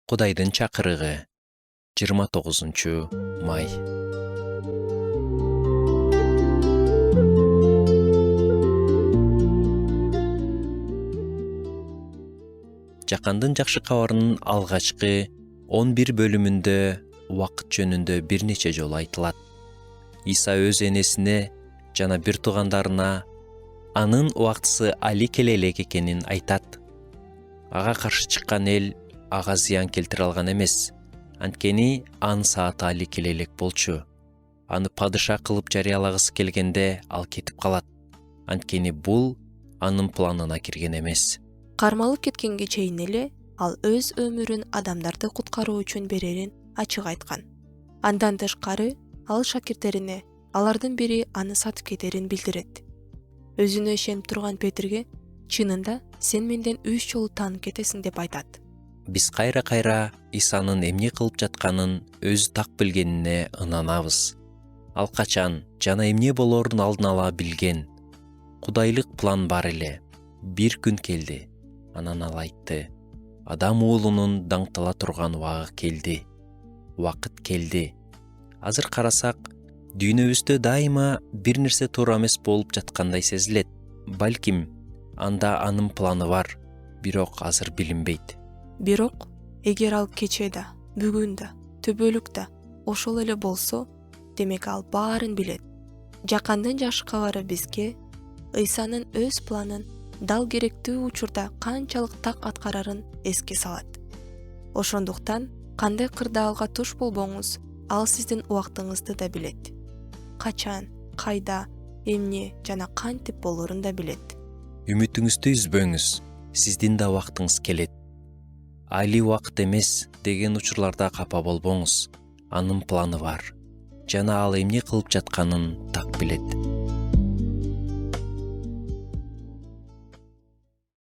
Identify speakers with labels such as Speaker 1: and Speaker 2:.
Speaker 1: Кудайдын чакырыгы 29 май. Жакандын жакшы кабарынын алгачкы 11 бөлүмүндө убакыт жөнүндө бир нече жолу айтылат. Иса өз энесине жана бир туугандарына анын убактысы али келе элек экенин айтат. Ага каршы чыккан эл ага зыян келтире алган эмес. Анткени анын сааты али келе элек болчу. Аны падыша кылып жарыялагысы келгенде ал кетип калат. Анткени бул анын планына кирген эмес.
Speaker 2: Кармалып кеткенге чейин эле ал өз өмүрүн адамдарды куткаруу үчүн берерин ачык айткан. Андан тышкары ал шакирттерине алардын бири аны сатып кетерин билдирет. Өзүнө ишенип турган Петрге чынында сен менден 3 жолу таанып кетесиң деп айтат.
Speaker 1: Биз кайра-кайра Исанын эмне кылып жатканын өзү так билгенине ынанабыз. Ал качан жана эмне болоорун алдын ала билген. Кудайлык план бар эле. Бир күн келди. Анан ал айтты: Адам уулунун даңтала турган убагы келди. Убакыт келди. Азыр карасак, дүйнөбүздө дайыма бир нерсе туура эмес болуп жаткандай сезилет. Балким анда анын планы бар, бирок азыр билинбейт.
Speaker 2: Бирок эгер ал кече да, бүгүн да, түбөлүк да ошол эле болсо, демек ал баарын билет. Жакандын жакшы кабары бизге Исанын өз планын дал керектүү учурда канчалык так аткарарын эске салат. Ошондуктан кандай кырдаалга туш болбоңуз, ал сиздин убактыңызды да билет. Качан, кайда, эмне жана кантип болоорун да билет.
Speaker 1: Үмүтүңүздү үзбөңүз, сиздин да убактыңыз келет. Али убакыт эмес деген учурларда капа болбоңуз. Анын планы бар. Жана ал эмне кылып жатканын так билет.